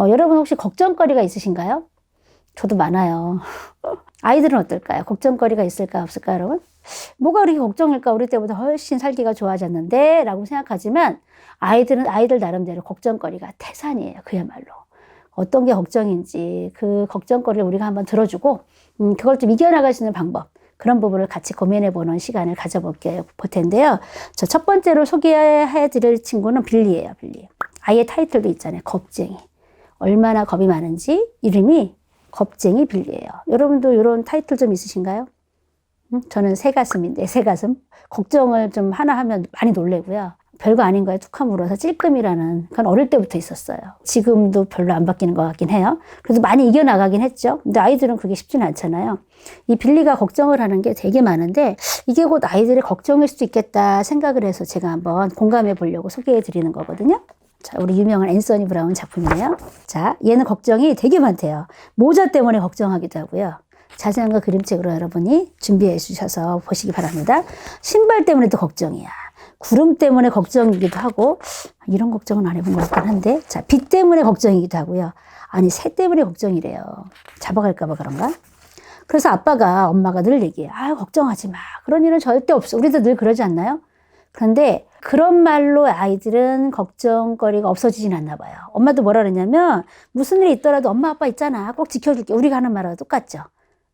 여러분 혹시 걱정거리가 있으신가요? 저도 많아요. 아이들은 어떨까요? 걱정거리가 있을까 없을까 여러분? 뭐가 그렇게 걱정일까? 우리 때보다 훨씬 살기가 좋아졌는데 라고 생각하지만 아이들은 아이들 나름대로 걱정거리가 태산이에요. 그야말로. 어떤 게 걱정인지 그 걱정거리를 우리가 한번 들어주고 그걸 좀 이겨나갈 수 있는 방법, 그런 부분을 같이 고민해보는 시간을 볼 텐데요. 저 첫 번째로 소개해드릴 친구는 빌리예요. 빌리. 아예 타이틀도 있잖아요. 겁쟁이. 얼마나 겁이 많은지 이름이 겁쟁이 빌리예요. 여러분도 이런 타이틀 좀 있으신가요? 저는 새가슴인데, 새가슴. 걱정을 좀 하나 하면 많이 놀래고요. 별거 아닌 거에 툭 하면 울어서 찔끔이라는, 그건 어릴 때부터 있었어요. 지금도 별로 안 바뀌는 것 같긴 해요. 그래도 많이 이겨나가긴 했죠. 근데 아이들은 그게 쉽지는 않잖아요. 이 빌리가 걱정을 하는 게 되게 많은데, 이게 곧 아이들의 걱정일 수도 있겠다 생각을 해서 제가 한번 공감해 보려고 소개해 드리는 거거든요. 자, 우리 유명한 앤서니 브라운 작품이에요. 자, 얘는 걱정이 되게 많대요. 모자 때문에 걱정하기도 하고요. 자세한 거 그림책으로 여러분이 준비해 주셔서 보시기 바랍니다. 신발 때문에도 걱정이야. 구름 때문에 걱정이기도 하고, 이런 걱정은 안 해본 것 같긴 한데, 자, 비 때문에 걱정이기도 하고요. 아니, 새 때문에 걱정이래요. 잡아갈까봐 그런가? 그래서 아빠가, 엄마가 늘 얘기해요. 아, 걱정하지 마. 그런 일은 절대 없어. 우리도 늘 그러지 않나요? 그런데 그런 말로 아이들은 걱정거리가 없어지진 않나 봐요. 엄마도 뭐라 그러냐면, 무슨 일이 있더라도 엄마, 아빠 있잖아. 꼭 지켜줄게. 우리가 하는 말하고 똑같죠.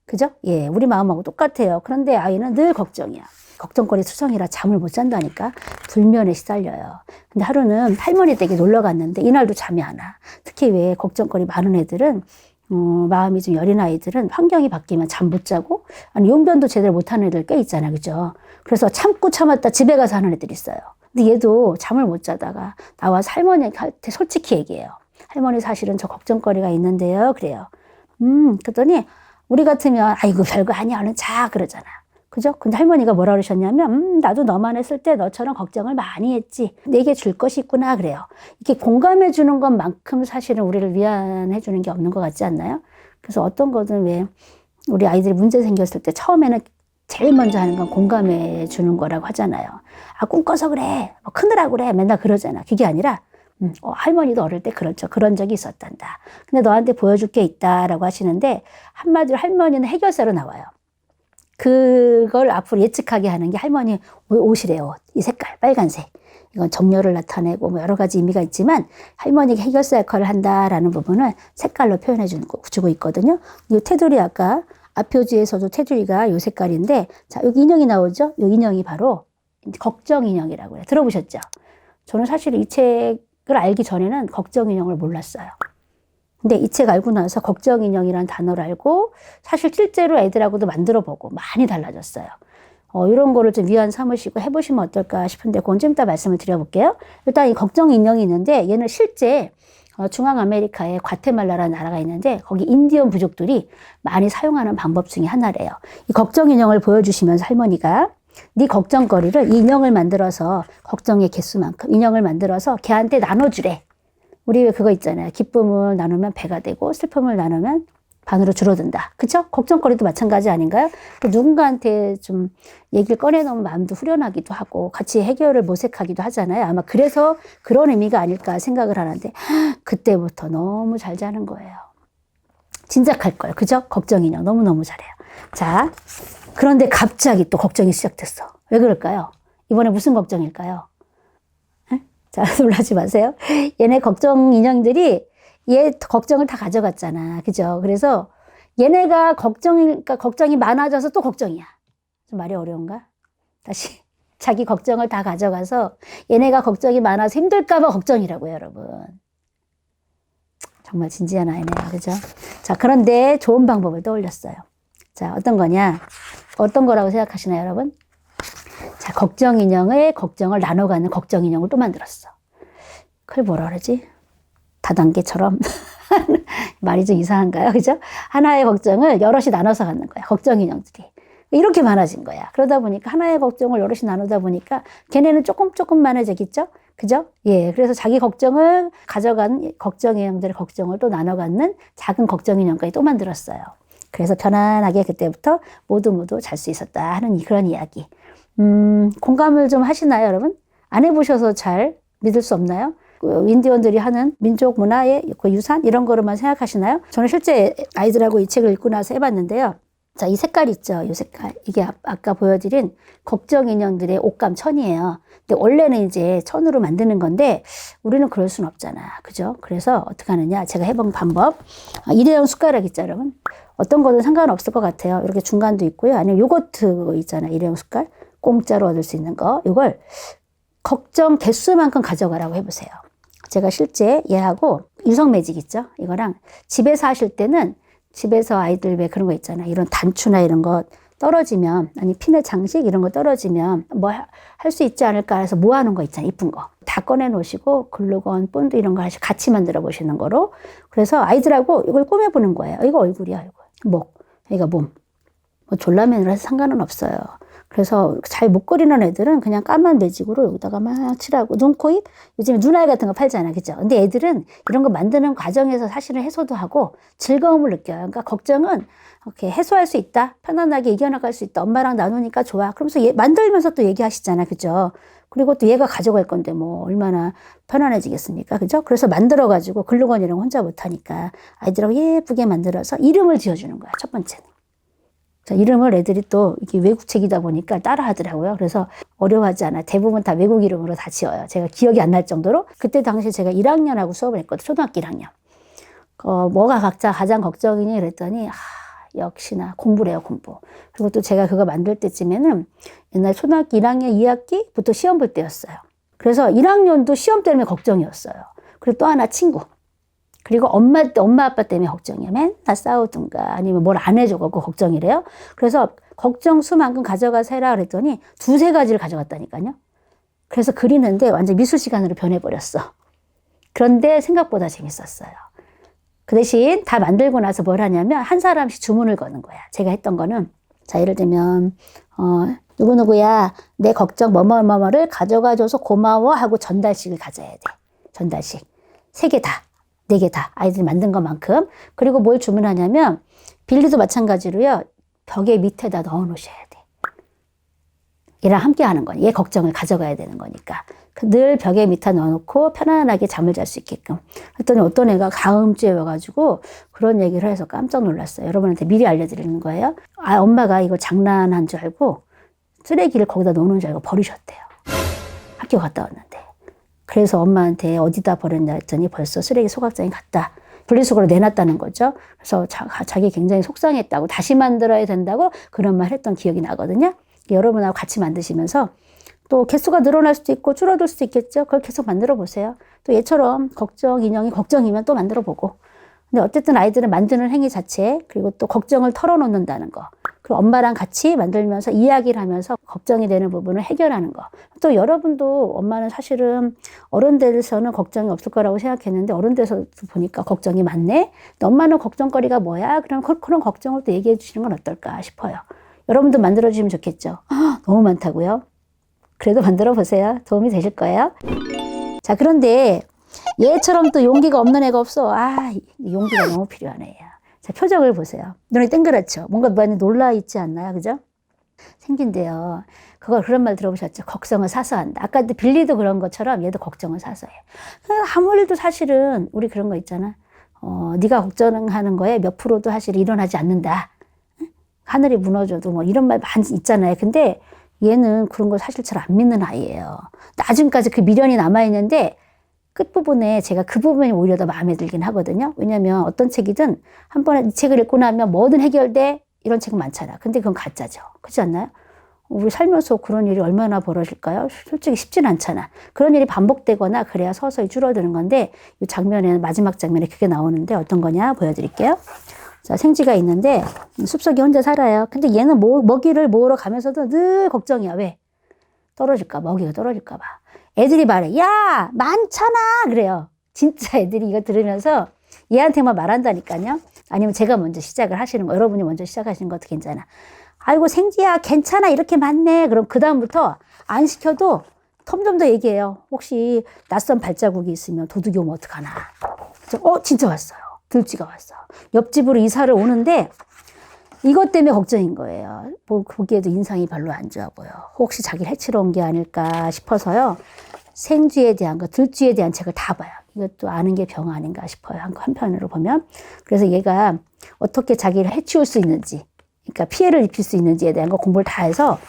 그죠? 예, 우리 마음하고 똑같아요. 그런데 아이는 늘 걱정이야. 걱정거리 투성이라 잠을 못 잔다니까. 불면에 시달려요. 근데 하루는 할머니 댁에 놀러 갔는데 이날도 잠이 안 와. 특히 왜 걱정거리 많은 애들은 마음이 좀 여린 아이들은 환경이 바뀌면 잠 못 자고 아니 용변도 제대로 못하는 애들 꽤 있잖아. 그죠? 그래서 참고 참았다 집에 가서 하는 애들이 있어요. 근데 얘도 잠을 못 자다가 나와서 할머니한테 솔직히 얘기해요. 할머니 사실은 저 걱정거리가 있는데요. 그래요. 그랬더니 우리 같으면 아이고 별거 아니야 얼른 자 그러잖아. 그죠? 근데 할머니가 뭐라 그러셨냐면 나도 너만 했을 때 너처럼 걱정을 많이 했지. 내게 줄 것이 있구나 그래요. 이렇게 공감해 주는 것만큼 사실은 우리를 위안해 주는 게 없는 것 같지 않나요? 그래서 어떤 거든 왜 우리 아이들이 문제 생겼을 때 처음에는 제일 먼저 하는 건 공감해 주는 거라고 하잖아요. 아 꿈꿔서 그래. 뭐 크느라고 그래. 맨날 그러잖아. 그게 아니라 할머니도 어릴 때 그런 적이 있었단다. 근데 너한테 보여줄 게 있다라고 하시는데 한마디로 할머니는 해결사로 나와요. 그걸 앞으로 예측하게 하는 게 할머니 옷이래요. 이 색깔, 빨간색. 이건 정열을 나타내고 뭐 여러 가지 의미가 있지만 할머니가 해결사 역할을 한다라는 부분을 색깔로 표현해 주고 있거든요. 이 테두리 아까 앞표지에서도 테두리가 이 색깔인데 자, 여기 인형이 나오죠? 이 인형이 바로 걱정 인형이라고 해요. 들어보셨죠? 저는 사실 이 책을 알기 전에는 걱정 인형을 몰랐어요. 근데 이 책 알고 나서 걱정 인형이라는 단어를 알고 사실 실제로 애들하고도 만들어 보고 많이 달라졌어요. 이런 거를 좀 위안 삼으시고 해보시면 어떨까 싶은데 그건 좀 이따 말씀을 드려볼게요. 일단 이 걱정 인형이 있는데 얘는 실제 중앙 아메리카에 과테말라라는 나라가 있는데 거기 인디언 부족들이 많이 사용하는 방법 중에 하나래요. 이 걱정 인형을 보여주시면서 할머니가 네 걱정거리를 이 인형을 만들어서 걱정의 개수만큼 인형을 만들어서 걔한테 나눠주래. 우리 왜 그거 있잖아요. 기쁨을 나누면 배가 되고 슬픔을 나누면 반으로 줄어든다. 그쵸? 걱정거리도 마찬가지 아닌가요? 누군가한테 좀 얘기를 꺼내놓으면 마음도 후련하기도 하고 같이 해결을 모색하기도 하잖아요. 아마 그래서 그런 의미가 아닐까 생각을 하는데 그때부터 너무 잘 자는 거예요. 진작할 걸. 그죠? 걱정인형 너무너무 잘해요. 자, 그런데 갑자기 또 걱정이 시작됐어. 왜 그럴까요? 이번에 무슨 걱정일까요? 자, 놀라지 마세요. 얘네 걱정 인형들이 얘 걱정을 다 가져갔잖아. 그죠? 그래서 얘네가 걱정이 많아져서 또 걱정이야. 좀 말이 어려운가? 다시. 자기 걱정을 다 가져가서 얘네가 걱정이 많아서 힘들까봐 걱정이라고요, 여러분. 정말 진지한 아이네요. 그죠? 자, 그런데 좋은 방법을 떠올렸어요. 자, 어떤 거냐? 어떤 거라고 생각하시나요, 여러분? 자, 걱정 인형의 걱정을 나눠가는 걱정 인형을 또 만들었어. 그걸 뭐라 그러지? 다단계처럼. 말이 좀 이상한가요? 그죠? 하나의 걱정을 여럿이 나눠서 갖는 거야. 걱정 인형들이. 이렇게 많아진 거야. 그러다 보니까 하나의 걱정을 여럿이 나누다 보니까 걔네는 조금 많아지겠죠? 그죠? 예. 그래서 자기 걱정을 가져간 걱정 인형들의 걱정을 또 나눠 갖는 작은 걱정 인형까지 또 만들었어요. 그래서 편안하게 그때부터 모두 잘 수 있었다 하는 그런 이야기. 공감을 좀 하시나요, 여러분? 안 해보셔서 잘 믿을 수 없나요? 그 인디언들이 하는 민족 문화의 그 유산 이런 거로만 생각하시나요? 저는 실제 아이들하고 이 책을 읽고 나서 해봤는데요. 자, 이 색깔 있죠? 이 색깔. 이게 아까 보여드린 걱정 인형들의 옷감 천이에요. 근데 원래는 이제 천으로 만드는 건데 우리는 그럴 수는 없잖아. 그죠? 그래서 어떻게 하느냐? 제가 해본 방법. 일회용 숟가락 있죠, 여러분? 어떤 거든 상관없을 것 같아요. 이렇게 중간도 있고요. 아니면 요거트 있잖아. 일회용 숟갈. 공짜로 얻을 수 있는 거. 이걸 걱정 개수만큼 가져가라고 해보세요. 제가 실제 얘하고 유성 매직 있죠? 이거랑 집에서 하실 때는 집에서 아이들 왜 그런 거 있잖아. 이런 단추나 이런 거 떨어지면, 아니 피네 장식 이런 거 떨어지면 뭐 할 수 있지 않을까 해서 모아놓은 거 있잖아. 이쁜 거. 다 꺼내 놓으시고 글루건, 본드 이런 거 같이 만들어 보시는 거로. 그래서 아이들하고 이걸 꾸며보는 거예요. 이거 얼굴이야. 이거 목, 여기가 몸. 뭐 졸라맨으로 해서 상관은 없어요. 그래서 잘 못 그리는 애들은 그냥 까만 매직으로 여기다가 막 칠하고 눈, 코, 입 요즘에 눈알 같은 거 팔잖아. 그죠? 근데 애들은 이런 거 만드는 과정에서 사실은 해소도 하고 즐거움을 느껴요. 그러니까 걱정은 이렇게 해소할 수 있다. 편안하게 이겨나갈 수 있다. 엄마랑 나누니까 좋아. 그러면서 만들면서 또 얘기하시잖아. 그죠? 그리고 또 얘가 가져갈 건데 뭐 얼마나 편안해지겠습니까? 그죠? 그래서 만들어가지고 글루건 이런 거 혼자 못하니까 아이들하고 예쁘게 만들어서 이름을 지어주는 거야. 첫 번째는. 자, 이름을 애들이 또 이게 외국책이다 보니까 따라 하더라고요. 그래서 어려워하지 않아요. 대부분 다 외국 이름으로 다 지어요. 제가 기억이 안 날 정도로. 그때 당시에 제가 1학년하고 수업을 했거든요. 초등학교 1학년. 뭐가 각자 가장 걱정이니 그랬더니 역시나 공부래요, 공부. 그리고 또 제가 그거 만들 때쯤에는 옛날 초등학교 1학년 2학기부터 시험 볼 때였어요. 그래서 1학년도 시험 때문에 걱정이었어요. 그리고 또 하나 친구. 그리고 엄마 아빠 때문에 걱정이야. 맨날 싸우든가 아니면 뭘 안 해줘. 그거 걱정이래요. 그래서 걱정 수만큼 가져가서 해라 그랬더니 두세 가지를 가져갔다니까요. 그래서 그리는데 완전 미술 시간으로 변해버렸어. 그런데 생각보다 재밌었어요. 그 대신 다 만들고 나서 뭘 하냐면 한 사람씩 주문을 거는 거야. 제가 했던 거는 자, 예를 들면 누구누구야 내 걱정 뭐뭐뭐를 가져가줘서 고마워 하고 전달식을 가져야 돼. 전달식. 3개 다. 4개 다. 아이들이 만든 것만큼. 그리고 뭘 주문하냐면 빌리도 마찬가지로요. 벽에 밑에다 넣어 놓으셔야 돼. 얘랑 함께 하는 거니. 얘 걱정을 가져가야 되는 거니까. 늘 벽에 밑에 넣어놓고 편안하게 잠을 잘 수 있게끔. 그랬더니 어떤 애가 다음 주에 와가지고 그런 얘기를 해서 깜짝 놀랐어요. 여러분한테 미리 알려드리는 거예요. 엄마가 이거 장난한 줄 알고 쓰레기를 거기다 놓는 줄 알고 버리셨대요. 학교 갔다 왔는데. 그래서 엄마한테 어디다 버렸냐 했더니 벌써 쓰레기 소각장에 갔다. 분리수거로 내놨다는 거죠. 그래서 자기 굉장히 속상했다고 다시 만들어야 된다고 그런 말 했던 기억이 나거든요. 여러분하고 같이 만드시면서 또 개수가 늘어날 수도 있고 줄어들 수도 있겠죠. 그걸 계속 만들어 보세요. 또 얘처럼 걱정 인형이 걱정이면 또 만들어 보고. 근데 어쨌든 아이들은 만드는 행위 자체 그리고 또 걱정을 털어놓는다는 거. 그리고 엄마랑 같이 만들면서 이야기를 하면서 걱정이 되는 부분을 해결하는 거. 또 여러분도 엄마는 사실은 어른 돼서는 걱정이 없을 거라고 생각했는데 어른 돼서 보니까 걱정이 많네. 근데 엄마는 걱정거리가 뭐야? 그럼 그런 걱정을 또 얘기해 주시는 건 어떨까 싶어요. 여러분도 만들어 주시면 좋겠죠. 너무 많다고요? 그래도 만들어 보세요. 도움이 되실 거예요. 자, 그런데 얘처럼 또 용기가 없는 애가 없어. 용기가 너무 필요한 애야. 자, 표정을 보세요. 눈이 땡그랗죠? 뭔가 많이 놀라 있지 않나요? 그죠? 생긴대요. 그런 말 들어보셨죠? 걱정을 사서 한다. 아까 빌리도 그런 것처럼 얘도 걱정을 사서 해. 아무 일도 사실은 우리 그런 거 있잖아. 네가 걱정하는 거에 몇 프로도 사실 일어나지 않는다. 하늘이 무너져도 뭐 이런 말 많이 있잖아요. 근데 얘는 그런 걸 사실 잘 안 믿는 아이예요. 나중까지 그 미련이 남아있는데 끝부분에 제가 그 부분이 오히려 더 마음에 들긴 하거든요. 왜냐면 어떤 책이든 한 번에 이 책을 읽고 나면 뭐든 해결돼 이런 책은 많잖아. 근데 그건 가짜죠. 그렇지 않나요? 우리 살면서 그런 일이 얼마나 벌어질까요? 솔직히 쉽진 않잖아. 그런 일이 반복되거나 그래야 서서히 줄어드는 건데 이 장면에는 마지막 장면에 그게 나오는데 어떤 거냐 보여드릴게요. 자, 생쥐가 있는데 숲속에 혼자 살아요. 근데 얘는 먹이를 모으러 가면서도 늘 걱정이야. 왜? 떨어질까 봐. 먹이가 떨어질까 봐. 애들이 말해. 야, 많잖아. 그래요. 진짜 애들이 이거 들으면서 얘한테만 말한다니까요. 아니면 제가 먼저 시작을 하시는 거. 여러분이 먼저 시작하시는 것도 괜찮아. 아이고 생쥐야 괜찮아. 이렇게 많네. 그럼 그 다음부터 안 시켜도 점점 더 얘기해요. 혹시 낯선 발자국이 있으면 도둑이 오면 어떡하나. 진짜 왔어요. 들쥐가 왔어. 옆집으로 이사를 오는데 이것 때문에 걱정인 거예요. 보기에도 인상이 별로 안 좋아 보여. 혹시 자기를 해치러 온 게 아닐까 싶어서요. 생쥐에 대한 거, 들쥐에 대한 책을 다 봐요. 이것도 아는 게 병 아닌가 싶어요. 한편으로 보면. 그래서 얘가 어떻게 자기를 해치울 수 있는지, 그러니까 피해를 입힐 수 있는지에 대한 거 공부를 다 해서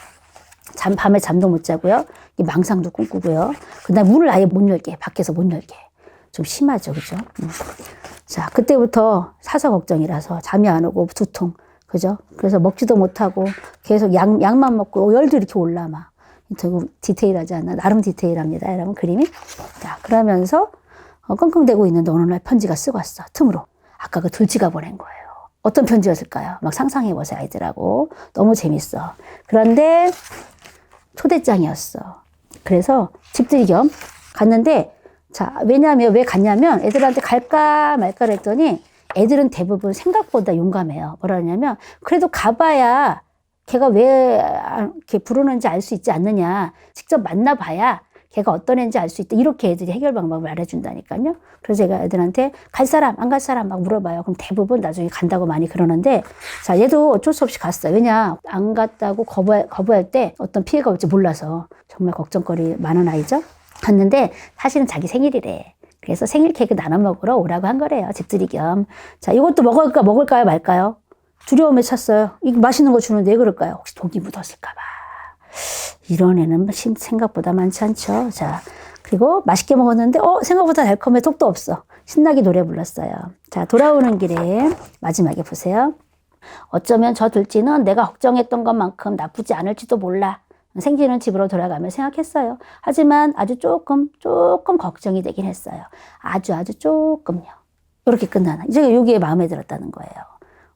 밤에 잠도 못 자고요. 망상도 꿈꾸고요. 그다음에 문을 아예 못 열게, 밖에서 못 열게. 좀 심하죠, 그죠? 자, 그때부터 사서 걱정이라서 잠이 안 오고 두통, 그죠? 그래서 먹지도 못하고 계속 약만 먹고 열도 이렇게 올라 막. 되게 디테일하지 않나? 나름 디테일합니다, 여러분 그림이. 자, 그러면서 끙끙대고 있는데 어느 날 편지가 쓰고 왔어, 틈으로. 아까 그 들쥐가 보낸 거예요. 어떤 편지였을까요? 막 상상해보세요, 아이들하고. 너무 재밌어. 그런데 초대장이었어. 그래서 집들이 겸 갔는데, 자, 왜냐면, 왜 갔냐면 애들한테 갈까 말까 그랬더니 애들은 대부분 생각보다 용감해요. 뭐라 하냐면, 그래도 가봐야 걔가 왜 이렇게 부르는지 알 수 있지 않느냐. 직접 만나봐야 걔가 어떤 애인지 알 수 있다. 이렇게 애들이 해결 방법을 알려준다니까요. 그래서 제가 애들한테 갈 사람, 안 갈 사람 막 물어봐요. 그럼 대부분 나중에 간다고 많이 그러는데, 자, 얘도 어쩔 수 없이 갔어요. 왜냐, 안 갔다고 거부할 때 어떤 피해가 올지 몰라서 정말 걱정거리 많은 아이죠. 갔는데 사실은 자기 생일이래. 그래서 생일 케이크 나눠 먹으러 오라고 한 거래요. 집들이 겸. 자, 이것도 먹을까요, 말까요? 두려움에 찼어요. 이거 맛있는 거 주는데 왜 그럴까요? 혹시 독이 묻었을까봐. 이런 애는 생각보다 많지 않죠. 자, 그리고 맛있게 먹었는데, 생각보다 달콤해. 독도 없어. 신나게 노래 불렀어요. 자, 돌아오는 길에 마지막에 보세요. 어쩌면 저 들쥐는 내가 걱정했던 것만큼 나쁘지 않을지도 몰라. 생쥐는 집으로 돌아가며 생각했어요. 하지만 아주 조금 걱정이 되긴 했어요. 아주 조금요. 이렇게 끝나나. 이제 여기에 마음에 들었다는 거예요.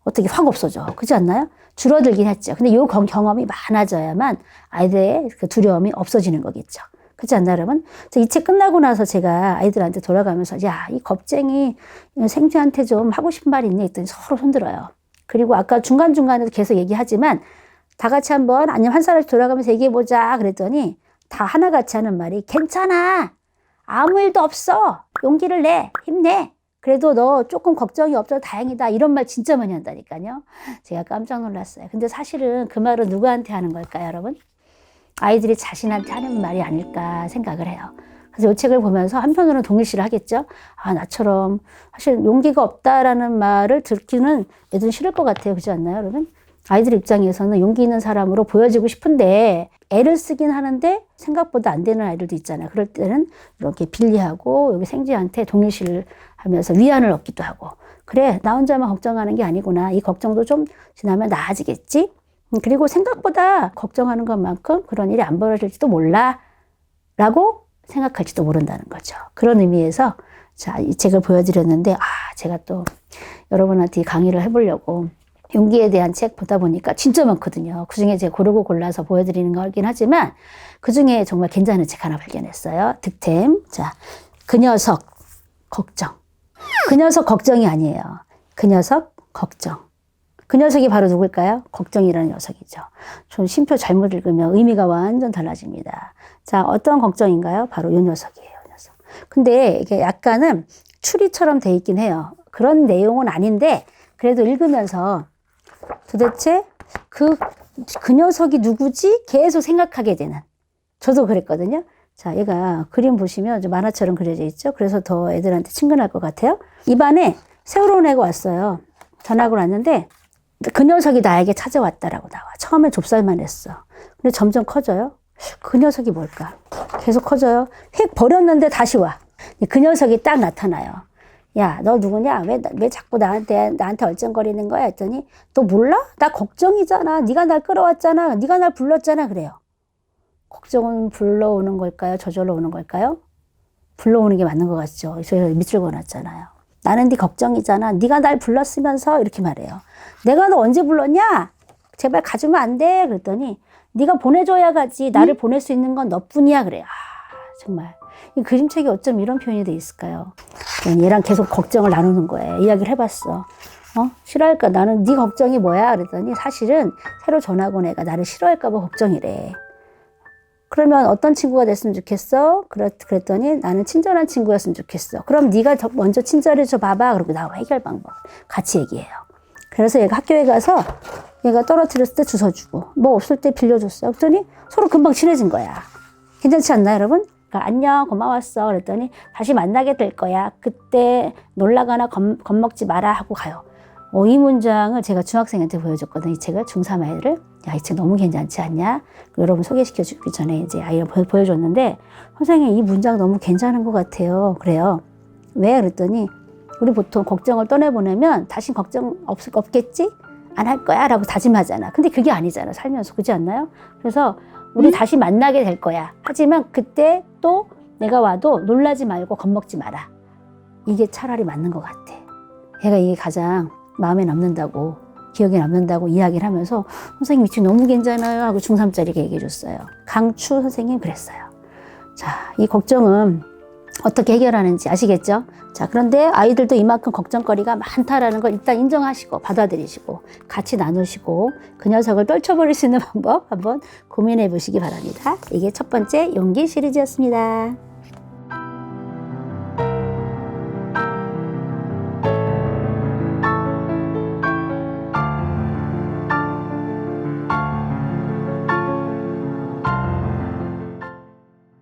어떻게 확 없어져. 그렇지 않나요? 줄어들긴 했죠. 근데 이 경험이 많아져야만 아이들의 그 두려움이 없어지는 거겠죠. 그렇지 않나요, 여러분? 이 책 끝나고 나서 제가 아이들한테 돌아가면서, 야, 이 겁쟁이 생쥐한테 좀 하고 싶은 말 있니? 했더니 서로 손들어요. 그리고 아까 중간중간에도 계속 얘기하지만 다 같이 한번 아니면 한 사람씩 돌아가면서 얘기해보자 그랬더니 다 하나같이 하는 말이, 괜찮아. 아무 일도 없어. 용기를 내. 힘내. 그래도 너 조금 걱정이 없어서 다행이다. 이런 말 진짜 많이 한다니까요. 제가 깜짝 놀랐어요. 근데 사실은 그 말은 누구한테 하는 걸까요, 여러분? 아이들이 자신한테 하는 말이 아닐까 생각을 해요. 그래서 이 책을 보면서 한편으로는 동일시를 하겠죠. 아, 나처럼 사실 용기가 없다라는 말을 듣기는 애들은 싫을 것 같아요. 그렇지 않나요, 여러분? 아이들 입장에서는 용기 있는 사람으로 보여지고 싶은데 애를 쓰긴 하는데 생각보다 안 되는 아이들도 있잖아요. 그럴 때는 이렇게 빌리하고 여기 생쥐한테 동일시를 하면서 위안을 얻기도 하고, 그래, 나 혼자만 걱정하는 게 아니구나. 이 걱정도 좀 지나면 나아지겠지. 그리고 생각보다 걱정하는 것만큼 그런 일이 안 벌어질지도 몰라 라고 생각할지도 모른다는 거죠. 그런 의미에서 자, 이 책을 보여드렸는데, 제가 또 여러분한테 강의를 해보려고 용기에 대한 책 보다 보니까 진짜 많거든요. 그중에 제가 고르고 골라서 보여드리는 거긴 하지만 그중에 정말 괜찮은 책 하나 발견했어요. 득템. 자, 그 녀석 걱정. 그 녀석 걱정이 아니에요. 그 녀석 걱정. 그 녀석이 바로 누굴까요? 걱정이라는 녀석이죠. 좀 심표 잘못 읽으면 의미가 완전 달라집니다. 자, 어떤 걱정인가요? 바로 이 녀석이에요. 이 녀석. 근데 이게 약간은 추리처럼 돼 있긴 해요. 그런 내용은 아닌데 그래도 읽으면서 도대체 그 녀석이 누구지? 계속 생각하게 되는. 저도 그랬거든요. 자, 얘가 그림 보시면 좀 만화처럼 그려져 있죠. 그래서 더 애들한테 친근할 것 같아요. 입안에 새로운 애가 왔어요. 전학을 왔는데 그 녀석이 나에게 찾아왔다라고 나와. 처음에 좁쌀만 했어. 근데 점점 커져요. 그 녀석이 뭘까? 계속 커져요. 휙 버렸는데 다시 와. 그 녀석이 딱 나타나요. 야, 너 누구냐? 왜 자꾸 나한테 얼쩡거리는 거야? 했더니, 너 몰라? 나 걱정이잖아. 네가 날 끌어왔잖아. 네가 날 불렀잖아. 그래요. 걱정은 불러오는 걸까요? 저절로 오는 걸까요? 불러오는 게 맞는 것 같죠. 저희가 밑줄 그어놨잖아요. 나는 네 걱정이잖아. 네가 날 불렀으면서 이렇게 말해요. 내가 너 언제 불렀냐? 제발 가주면 안 돼. 그랬더니 네가 보내줘야 가지. 나를 보낼 수 있는 건 너뿐이야. 그래요. 정말. 이 그림책이 어쩜 이런 표현이 돼 있을까요? 얘랑 계속 걱정을 나누는 거예요. 이야기를 해봤어. 싫어할까? 나는 네 걱정이 뭐야? 그랬더니 사실은 새로 전학 온 애가 나를 싫어할까 봐 걱정이래. 그러면 어떤 친구가 됐으면 좋겠어? 그랬더니 나는 친절한 친구였으면 좋겠어. 그럼 네가 먼저 친절해줘 봐봐. 그러고 나와 해결 방법 같이 얘기해요. 그래서 얘가 학교에 가서 얘가 떨어뜨렸을 때 주워주고 뭐 없을 때 빌려줬어. 그랬더니 서로 금방 친해진 거야. 괜찮지 않나요, 여러분? 그러니까 안녕 고마웠어 그랬더니 다시 만나게 될 거야. 그때 놀라거나 겁먹지 마라 하고 가요. 이 문장을 제가 중학생한테 보여줬거든요. 이 책을 중3 아이를. 야, 이 책 너무 괜찮지 않냐? 여러분 소개시켜 주기 전에 이제 아이를 보여줬는데 선생님 이 문장 너무 괜찮은 것 같아요. 그래요. 왜? 그랬더니 우리 보통 걱정을 떠내보내면 다시 걱정 없겠지? 안 할 거야 라고 다짐하잖아. 근데 그게 아니잖아. 살면서. 그렇지 않나요? 그래서 우리 다시 만나게 될 거야. 하지만 그때 또 내가 와도 놀라지 말고 겁먹지 마라. 이게 차라리 맞는 것 같아. 얘가 이게 가장 마음에 남는다고, 기억에 남는다고 이야기를 하면서 선생님 이 책 너무 괜찮아요 하고 중3짜리가 얘기해 줬어요. 강추 선생님 그랬어요. 자, 이 걱정은 어떻게 해결하는지 아시겠죠? 자, 그런데 아이들도 이만큼 걱정거리가 많다라는 걸 일단 인정하시고 받아들이시고 같이 나누시고 그 녀석을 떨쳐버릴 수 있는 방법 한번 고민해 보시기 바랍니다. 이게 첫 번째 용기 시리즈였습니다.